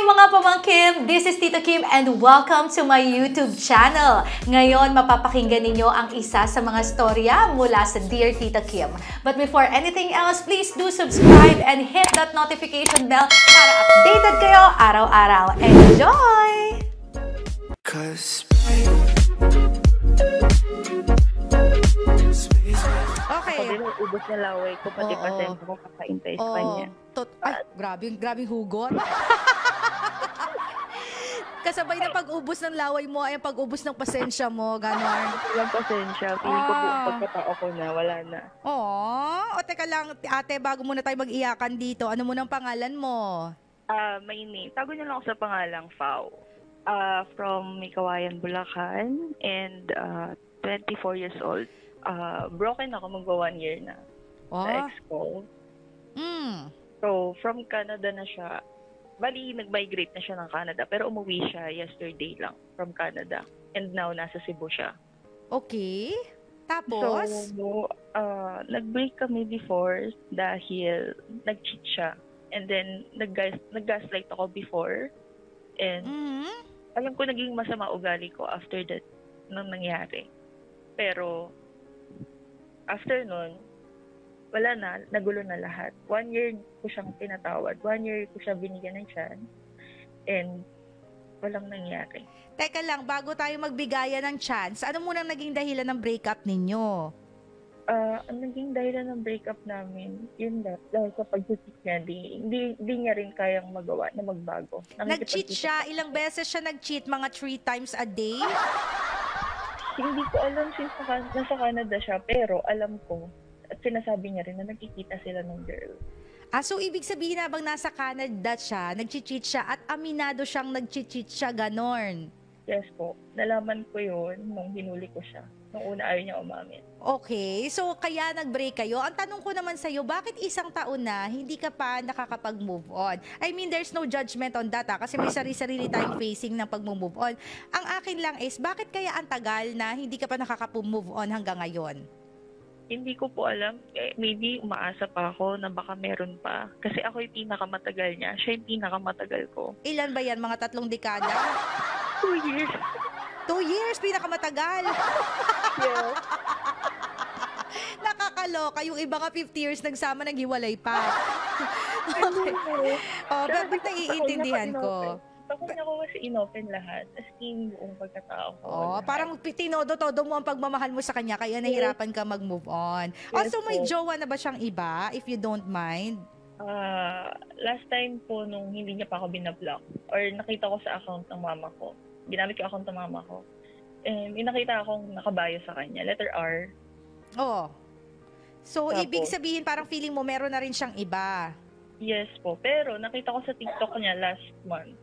mga pamangkin! This is Tita Kim and welcome to my YouTube channel. Ngayon, mapapakinggan ninyo ang isa sa mga storya mula sa Dear Tita Kim. But before anything else, please do subscribe and hit that notification bell para updated kayo araw-araw. Enjoy! Okay. Ako din ubos na laway ko, pati pasensya ko kakaintay sa kanya. Ay, grabe hugot. Kasabay na pag-ubos ng laway mo ay ang pag-ubos ng pasensya mo, gano'n. Walang pasensya. Feeling ko buong pagkatao ko na, wala na. O teka lang, ate, bago muna tayo mag-iyakan dito, ano mo ng pangalan mo? My name. Tago niyo lang ako sa pangalang Fao. From Mikawayan, Bulacan, and 24 years old. Broken ako, magwa 1 year na sa ex ko. So, from Canada na siya. Bali, nag-migrate na siya ng Canada, pero umuwi siya yesterday lang from Canada. And now, nasa Cebu siya. Okay. Tapos? So, nag-break kami before dahil nag-cheat siya. And then, nag-gaslight ako before. And alam ko naging masama ugali ko after that nang nangyari. Pero, after nun, wala na, nagulo na lahat. 1 year ko siyang pinatawad. 1 year ko siya binigyan ng chance. And walang nangyari. Teka lang, bago tayo magbigayan ng chance, ano munang naging dahilan ng breakup ninyo? Ang naging dahilan ng breakup namin, yun dahil sa pag-cheat niya, di niya rin kayang magawa na magbago. Nag-cheat siya? Ilang beses siya nag-cheat? Mga 3 times a day? Hindi ko alam since nasa Canada siya, pero alam ko, at sinasabi niya rin na nagkikita sila ng girl. So ibig sabihin habang nasa Canada siya, nag-cheat siya at aminado siyang nag-cheat siya, ganon? Yes po. Nalaman ko yun nung hinuli ko siya. Nung una ayaw niya umamin. Okay. So kaya nag-break kayo. Ang tanong ko naman sa'yo, bakit 1 taon na hindi ka pa nakakapag-move on? I mean, there's no judgment on that kasi may sarili-sarili tayong facing ng pag-move on. Ang akin lang is, bakit kaya ang tagal na hindi ka pa nakakapag-move on hanggang ngayon? Hindi ko po alam. Maybe umaasa pa ako na baka meron pa. Kasi ako yung pinakamatagal niya. Siya yung pinakamatagal ko. Ilan ba yan? Mga 3 dekada? 2 years. 2 years? Pinakamatagal? Yes. Nakakaloka. Yung iba nga 50 years nagsama, naghiwalay pa. Okay. Ba't naiintindihan ko? Ako niya ko kasi inopen lahat. As in, buong pagkatao ko. Parang tinodo-todo mo ang pagmamahal mo sa kanya, kaya nahirapan ka mag-move on. Yes, So may jowa na ba siyang iba, if you don't mind? Last time po, nung hindi niya pa ako binablock, or nakita ko sa account ng mama ko, ginamit ko account ng mama ko, may nakita akong nakabayo sa kanya, letter R. So, ibig sabihin, parang feeling mo meron na rin siyang iba? Yes po, pero nakita ko sa TikTok niya last month,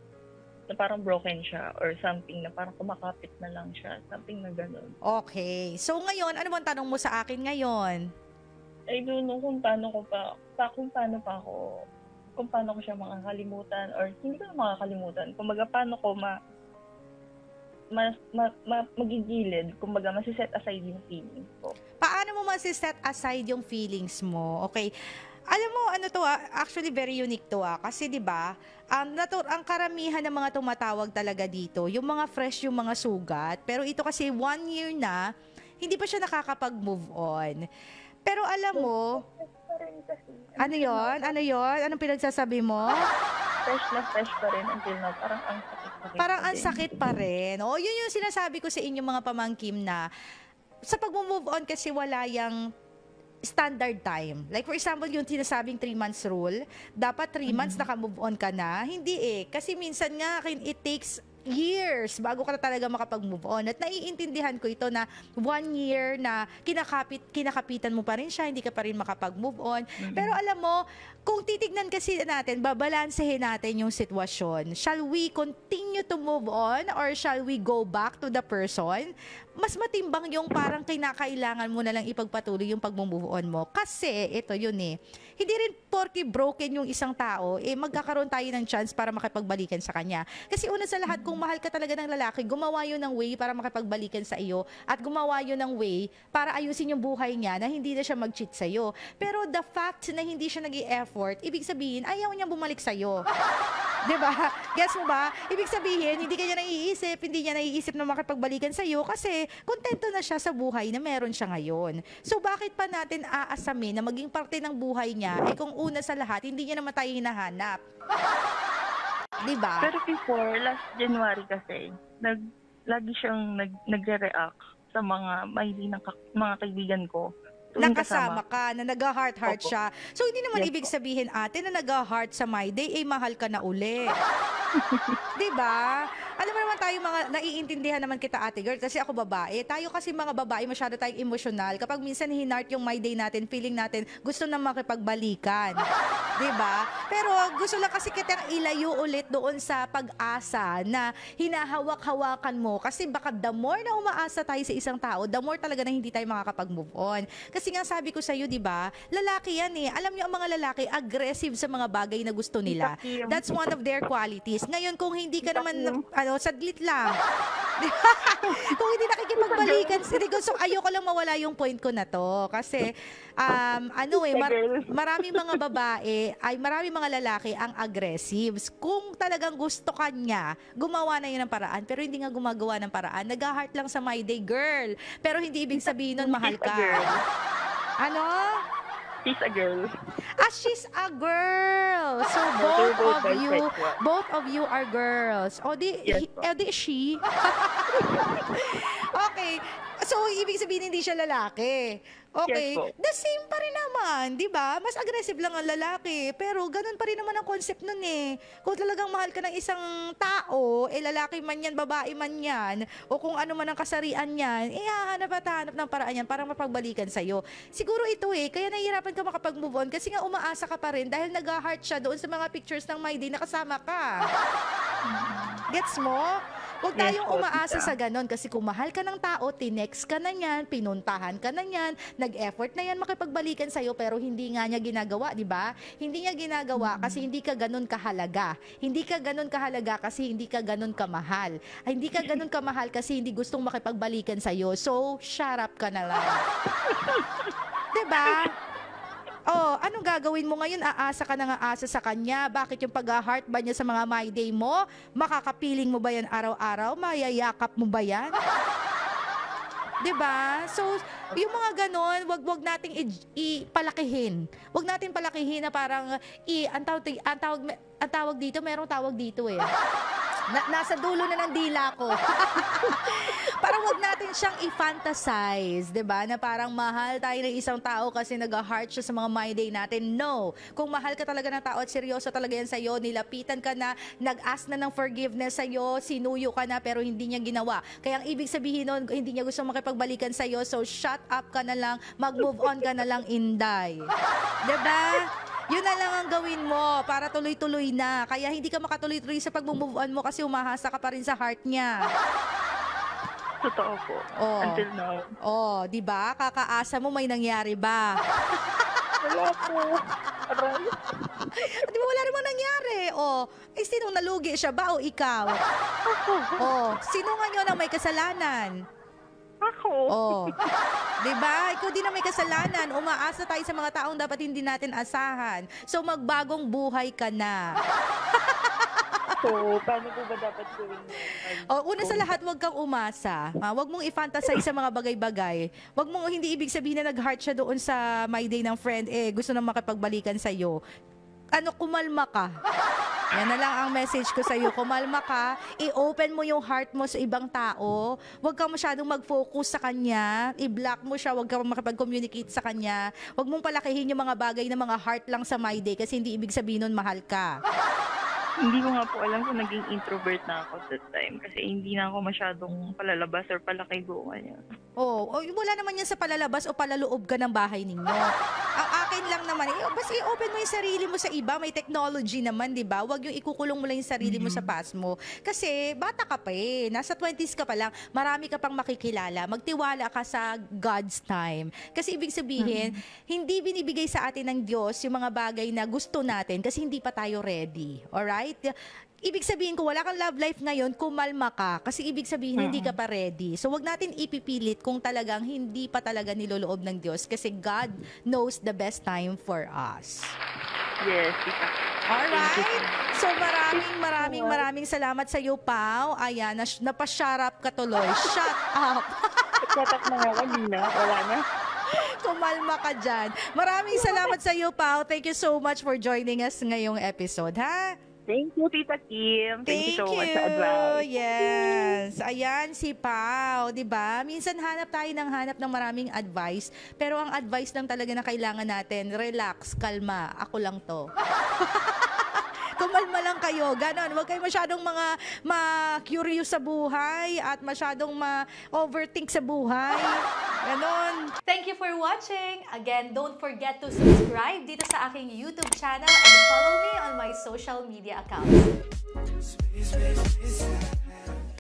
na parang broken siya or something, na parang kumakapit na lang siya. Something na gano'n. Okay. So ngayon, ano bang tanong mo sa akin ngayon? I don't know kung paano ko siya makakalimutan or hindi ko na makakalimutan. Kumbaga, paano ko magigilid. Kumbaga, masiset aside yung feelings ko. Paano mo masiset aside yung feelings mo? Okay. Alam mo, ano to actually very unique to kasi 'di ba, ang karamihan ng mga tumatawag talaga dito, yung mga fresh, yung mga sugat, pero ito kasi 1 year na, hindi pa siya nakakapag-move on. Pero alam mo, ano yon? Anong pinagsasabi mo? Fresh pa rin until now, parang ang sakit pa rin. Yun yung sinasabi ko sa inyo mga pamangkim na, sa pag-move on kasi wala yung standard time. Like for example, yung sinasabing 3 months rule, dapat 3 months naka-move on ka na. Hindi kasi minsan nga it takes years bago ka na talaga makapag-move on. At naiintindihan ko ito na 1 year na kinakapitan mo pa rin siya, hindi ka pa rin makapag-move on. Pero alam mo, kung titignan kasi natin, babalansehin natin yung sitwasyon. Shall we continue to move on or shall we go back to the person? mas matimbang yung parang kinakailangan mo na lang ipagpatuloy yung pag-move on mo. Kasi, ito yun eh, hindi rin porke broken yung isang tao, magkakaroon tayo ng chance para makipagbalikan sa kanya. Kasi una sa lahat, kung mahal ka talaga ng lalaki, gumawa yun ng way para makipagbalikan sa iyo at gumawa yun ng way para ayusin yung buhay niya na hindi na siya mag-cheat sa'yo. Pero the fact na hindi siya nag-i-effort, ibig sabihin, ayaw niya bumalik sa'yo. Diba? Guess mo ba? Ibig sabihin, hindi kanya naiisip, hindi niya naiisip na makipagbalikan sa'yo kasi kontento na siya sa buhay na meron siya ngayon. So, bakit pa natin aasamin na maging parte ng buhay niya, kung una sa lahat, hindi niya naman tayo hinahanap. Diba? Pero before, last January kasi, lagi siyang nagre-react sa mga mahilig ng mga kaibigan ko. Nakasama ka, na nag-heart-heart siya. So, hindi naman ibig sabihin, ate, na nag-heart sa My Day, mahal ka na uli. Diba? Alam mo naman tayo mga, naiintindihan naman kita, ate girl, kasi ako babae. Tayo kasi mga babae, masyado tayong emosyonal. Kapag minsan hinart yung My Day natin, feeling natin, gusto na makipagbalikan. Diba? Pero gusto lang kasi kitang ilayo ulit doon sa pag-asa na hinahawak-hawakan mo. Kasi baka the more na umaasa tayo sa isang tao, the more talaga na hindi tayo makakapag-move on. Kasi nga sabi ko sa'yo, diba, lalaki yan eh. Alam niyo ang mga lalaki, aggressive sa mga bagay na gusto nila. That's one of their qualities. Ngayon, kung hindi ka naman, saglit lang. Diba? Kung hindi nakikipagbalikan, so ayoko lang mawala yung point ko na to. Kasi, maraming mga babae, maraming mga lalaki ang aggressive. Kung talagang gusto ka niya, gumawa na yun ng paraan. Pero hindi nga gumagawa ng paraan. Nag-heart lang sa My Day, girl. Pero hindi ibig sabihin nun mahal ka. Ano? She's a girl. She's a girl. So both of you are girls. O di she. Okay. So, ibig sabihin hindi siya lalaki. Okay. Yes, The same pa rin naman, di ba? Mas aggressive lang ang lalaki. Pero ganun pa rin naman ang concept nun eh. Kung talagang mahal ka ng isang tao, lalaki man yan, babae man yan, o kung ano man ang kasarian yan, hahanap at hahanap ng paraan yan para mapagbalikan sa'yo. Siguro ito kaya nahihirapan ka makapag-move on kasi nga umaasa ka pa rin dahil nag-heart siya doon sa mga pictures ng My Day na kasama ka. Gets mo? Huwag tayong umaasa sa ganon kasi kung mahal ka ng tao, tinext ka na yan, pinuntahan ka na yan, nag-effort na yan makipagbalikan sa'yo pero hindi nga niya ginagawa, di ba? Hindi niya ginagawa kasi hindi ka ganon kahalaga. Hindi ka ganon kahalaga kasi hindi ka ganon kamahal. Hindi ka ganon kamahal kasi hindi gustong makipagbalikan sa'yo. So, shut up ka na lang. Di ba? Oh, anong gagawin mo ngayon? Aasa ka na nga asa sa kanya. Bakit yung pag-heart ba niya sa mga My Day mo? Makakapiling mo ba yan araw-araw? Mayayakap mo ba yan? Diba? So, yung mga ganon, wag nating ipalakihin. Wag natin palakihin na parang, ang tawag dito, merong tawag dito eh. Nasa dulo na ng dila ko. Parang wag natin siyang i-fantasize, 'di ba? Na parang mahal tayo ng isang tao kasi nag-heart siya sa mga My Day natin. No. Kung mahal ka talaga ng tao at seryoso talaga yan sa iyo, nilapitan ka na, nag-ask na ng forgiveness sa iyo, sinuyo ka na pero hindi niya ginawa. Kaya ang ibig sabihin nun, hindi niya gusto makipagbalikan sa iyo. So shut up ka na lang, mag-move on ka na lang, Inday. 'Di ba? Yun na lang ang gawin mo para tuloy-tuloy na. Kaya hindi ka makatuloy-tuloy sa pag-move on mo kasi umahasa ka pa rin sa heart niya. Totoo po. Until now. Di ba? Kakaasa mo may nangyari ba? Wala po. Di ba wala naman nangyari? Sinong nalugi siya ba o ikaw? Sino nga nyo na may kasalanan? Ako. Diba? Ikaw din na may kasalanan. Umaasa tayo sa mga taong dapat hindi natin asahan. So, magbagong buhay ka na. So, paano po ba dapat gawin mo? Una sa lahat, huwag kang umasa. Huwag mong i-fantasize sa mga bagay-bagay. Huwag mong, hindi ibig sabihin na nag-heart siya doon sa My Day ng friend, gusto na makipagbalikan sa'yo. Kumalma ka. Yan na lang ang message ko sa'yo. Kumalma ka, i-open mo yung heart mo sa ibang tao. Huwag kang masyadong mag-focus sa kanya. I-block mo siya, huwag kang makipag-communicate sa kanya. Huwag mong palakihin yung mga bagay na mga heart lang sa My Day kasi hindi ibig sabihin nun mahal ka. Hindi ko nga po alam kung naging introvert na ako that time kasi hindi na ako masyadong palalabas or palakay buong niya. Wala naman yan sa palalabas o palaloob ka ng bahay ninyo. Ang akin akin lang naman, basta i-open mo yung sarili mo sa iba, may technology naman, di ba? Huwag yung ikukulong mo lang yung sarili mo sa past mo. Kasi bata ka pa eh, nasa 20s ka pa lang, marami ka pang makikilala, magtiwala ka sa God's time. Kasi ibig sabihin, hindi binibigay sa atin ng Diyos yung mga bagay na gusto natin kasi hindi pa tayo ready. Alright? Ibig sabihin kung wala kang love life ngayon, kumalma ka. Kasi ibig sabihin, hindi ka pa ready. So, wag natin ipipilit kung talagang hindi pa talaga niloloob ng Diyos. Kasi God knows the best time for us. Yes, tita. Alright. So, maraming salamat sa iyo, Pao. Ayan, napashut up ka tuloy. Shut up. Shut up na nga kanina. Wala na. Kumalma ka dyan. Maraming salamat sa iyo, Pao. Thank you so much for joining us ngayong episode, ha? Thank you, Tita Kim. Thank you so much sa advice. Yes. Ayan, si Pao, di ba? Minsan hanap ng maraming advice. Pero ang advice lang talaga na kailangan natin, relax, kalma. Ako lang to. Kumalma lang kayo. Ganon. Huwag kayo masyadong ma-curious sa buhay at masyadong ma-overthink sa buhay. Ganon. Thank you for watching. Again, don't forget to subscribe dito sa aking YouTube channel and follow me on my social media accounts.